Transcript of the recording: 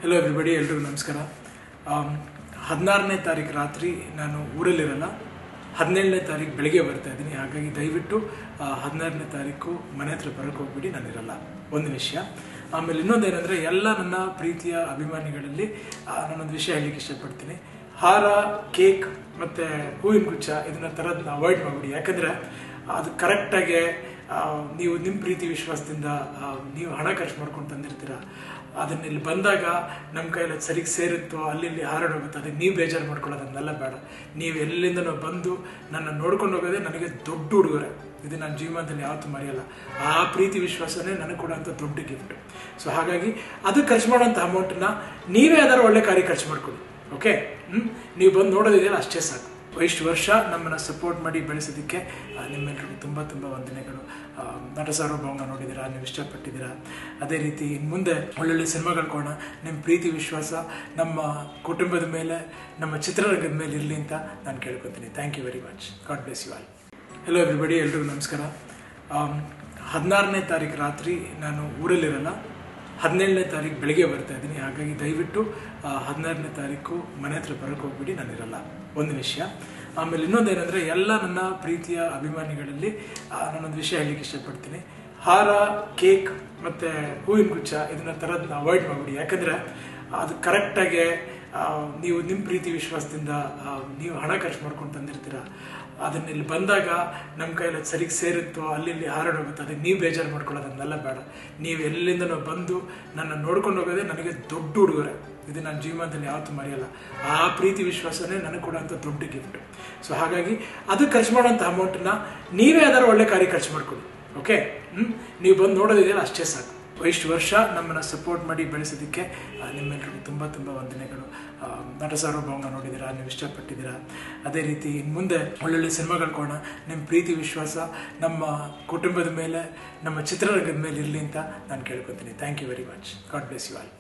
Hello everybody, ಎಲ್ರಿಗೂ ನಮಸ್ಕಾರ. 16ನೇ ತಾರೀಕು ರಾತ್ರಿ ನಾನು ಊರಲ್ಲಿರಲ್ಲ, 17ನೇ ತಾರೀಕು ಬೆಳಿಗ್ಗೆ ಬರ್ತಾ ಇದ್ದೀನಿ. ಹಾಗಾಗಿ ದಯವಿಟ್ಟು 16ನೇ ತಾರೀಕು ಮನೆ ಹತ್ರ ಬರೋಕ್ಕೆ ಹೋಗ್ಬಿಡಿ, ನಾನಿರಲ್ಲ. ಒಂದು ವಿಷಯ. ಆಮೇಲೆ ಇನ್ನೊಂದೇನೆಂದರೆ, ಎಲ್ಲ ನನ್ನ ಪ್ರೀತಿಯ ಅಭಿಮಾನಿಗಳಲ್ಲಿ ನಾನೊಂದು ವಿಷಯ ಹೇಳಲಿಕ್ಕೆ ಇಷ್ಟಪಡ್ತೀನಿ. ಹಾರ, ಕೇಕ್ ಮತ್ತು ಹೂವಿನ ಗುಚ್ಛ ಇದನ್ನ ಥರದನ್ನ ಅವಾಯ್ಡ್ ಮಾಡಿಬಿಡಿ. ಯಾಕಂದರೆ ಅದು ಕರೆಕ್ಟಾಗಿ ನೀವು ನಿಮ್ಮ ಪ್ರೀತಿ ವಿಶ್ವಾಸದಿಂದ ನೀವು ಹಣ ಖರ್ಚು ಮಾಡ್ಕೊಂಡು ತಂದಿರ್ತೀರ. ಅದನ್ನ ಇಲ್ಲಿ ಬಂದಾಗ ನಮ್ಮ ಕೈಯಲ್ಲಿ ಸರಿಗೆ ಸೇರುತ್ತೋ ಅಲ್ಲಿ ಹಾರಾಡೋಗುತ್ತೆ. ಅದಕ್ಕೆ ನೀವು ಬೇಜಾರು ಮಾಡ್ಕೊಳ್ಳೋದನ್ನೆಲ್ಲ ಬೇಡ. ನೀವು ಎಲ್ಲಿಂದನೋ ಬಂದು ನನ್ನ ನೋಡ್ಕೊಂಡು ಹೋಗೋದೇ ನನಗೆ ದೊಡ್ಡ ಉಡುಗೊರೆ. ಇದು ನನ್ನ ಜೀವನದಲ್ಲಿ ಯಾವತ್ತೂ ಮರೆಯಲ್ಲ. ಆ ಪ್ರೀತಿ ವಿಶ್ವಾಸನೇ ನನಗೆ ಕೊಡೋಂಥ ದೊಡ್ಡ ಗಿಫ್ಟ್. ಸೊ ಹಾಗಾಗಿ ಅದು ಖರ್ಚು ಮಾಡೋಂಥ ಅಮೌಂಟನ್ನ ನೀವೇ ಯಾವ್ದಾರು ಒಳ್ಳೆ ಕಾರ್ಯ ಖರ್ಚು ಮಾಡ್ಕೊಳ್ಳಿ. ಓಕೆ, ನೀವು ಬಂದು ನೋಡೋದಿದೆಯಲ್ಲ, ಅಷ್ಟೇ ಸಾಕು. ಇಷ್ಟು ವರ್ಷ ನಮ್ಮನ್ನು ಸಪೋರ್ಟ್ ಮಾಡಿ ಬೆಳೆಸೋದಕ್ಕೆ ನಿಮ್ಮೆಲ್ಲರಿಗೂ ತುಂಬ ತುಂಬ ವಂದನೆಗಳು. ನಟ ಸಾರ್ವಭೌಮ ನೋಡಿದ್ದೀರಾ, ನೀವು ಇಷ್ಟಪಟ್ಟಿದ್ದೀರಾ. ಅದೇ ರೀತಿ ಮುಂದೆ ಒಳ್ಳೊಳ್ಳೆ ಸಿನಿಮಾಗಳು ಕೊಡೋಣ. ನಿಮ್ಮ ಪ್ರೀತಿ ವಿಶ್ವಾಸ ನಮ್ಮ ಕುಟುಂಬದ ಮೇಲೆ, ನಮ್ಮ ಚಿತ್ರರಂಗದ ಮೇಲೆ ಇರಲಿ ಅಂತ ನಾನು ಕೇಳ್ಕೊತೀನಿ. Thank you very much. God bless you all. Hello everybody, ಎಲ್ರಿಗೂ ನಮಸ್ಕಾರ. 16ನೇ ತಾರೀಕು ರಾತ್ರಿ ನಾನು ಊರಲ್ಲಿರಲ್ಲ, 17ನೇ ತಾರೀಕು ಬೆಳಿಗ್ಗೆ ಬರ್ತಾ ಇದ್ದೀನಿ. ಹಾಗಾಗಿ ದಯವಿಟ್ಟು 16ನೇ ತಾರೀಕು ಮನೆ ಹತ್ರ ಬರೋಕ್ಕೆ ಹೋಗ್ಬಿಡಿ, ನಾನಿರಲ್ಲ. ಒಂದು ವಿಷಯ. ಆಮೇಲೆ ಇನ್ನೊಂದೇನೆಂದರೆ, ಎಲ್ಲ ನನ್ನ ಪ್ರೀತಿಯ ಅಭಿಮಾನಿಗಳಲ್ಲಿ ನಾನೊಂದು ವಿಷಯ ಹೇಳಲಿಕ್ಕೆ ಇಷ್ಟಪಡ್ತೀನಿ. ಹಾರ, ಕೇಕ್ ಮತ್ತು ಹೂವಿನ ಗುಚ್ಛ ಇದನ್ನ ಥರದನ್ನ ಅವಾಯ್ಡ್ ಮಾಡಿಬಿಡಿ. ಯಾಕಂದರೆ ಅದು ಕರೆಕ್ಟಾಗಿ ನೀವು ನಿಮ್ಮ ಪ್ರೀತಿ ವಿಶ್ವಾಸದಿಂದ ನೀವು ಹಣ ಖರ್ಚು ಮಾಡ್ಕೊಂಡು ತಂದಿರ್ತೀರ. ಅದನ್ನ ಇಲ್ಲಿ ಬಂದಾಗ ನಮ್ಮ ಕೈಯಲ್ಲಿ ಸರಿಗೆ ಸೇರುತ್ತೋ ಅಲ್ಲಿ ಹಾರಾಡೋಗುತ್ತೆ. ಅದಕ್ಕೆ ನೀವು ಬೇಜಾರು ಮಾಡ್ಕೊಳ್ಳೋದನ್ನೆಲ್ಲ ಬೇಡ. ನೀವು ಎಲ್ಲಿಂದನೋ ಬಂದು ನನ್ನ ನೋಡ್ಕೊಂಡು ಹೋಗೋದೇ ನನಗೆ ದೊಡ್ಡ ಉಡುಗೊರೆ. ಇದು ನನ್ನ ಜೀವನದಲ್ಲಿ ಯಾವತ್ತೂ ಮರೆಯಲ್ಲ. ಆ ಪ್ರೀತಿ ವಿಶ್ವಾಸನೇ ನನಗೆ ಕೊಡೋಂಥ ದೊಡ್ಡ ಗಿಫ್ಟ್. ಸೊ ಹಾಗಾಗಿ ಅದು ಖರ್ಚು ಮಾಡೋಂಥ ಅಮೌಂಟನ್ನ ನೀವೇ ಯಾವ್ದಾರು ಒಳ್ಳೆ ಕಾರ್ಯ ಖರ್ಚು ಮಾಡ್ಕೊಳ್ಳಿ. ಓಕೆ, ನೀವು ಬಂದು ನೋಡೋದಿದೆಯಲ್ಲ, ಅಷ್ಟೇ ಸಾಕು. ಇಷ್ಟು ವರ್ಷ ನಮ್ಮನ್ನು ಸಪೋರ್ಟ್ ಮಾಡಿ ಬೆಳೆಸೋದಕ್ಕೆ ನಿಮ್ಮೆಲ್ಲರಿಗೂ ತುಂಬ ತುಂಬ ವಂದನೆಗಳು. ನಟ ಸಾರ್ವಭೌಮ ನೋಡಿದ್ದೀರಾ, ನೀವು ಇಷ್ಟಪಟ್ಟಿದ್ದೀರಾ. ಅದೇ ರೀತಿ ಮುಂದೆ ಒಳ್ಳೊಳ್ಳೆ ಸಿನಿಮಾಗಳು ಕೊಡೋಣ. ನಿಮ್ಮ ಪ್ರೀತಿ ವಿಶ್ವಾಸ ನಮ್ಮ ಕುಟುಂಬದ ಮೇಲೆ, ನಮ್ಮ ಚಿತ್ರರಂಗದ ಮೇಲೆ ಇರಲಿ ಅಂತ ನಾನು ಕೇಳ್ಕೊತೀನಿ. Thank you very much. God bless you all.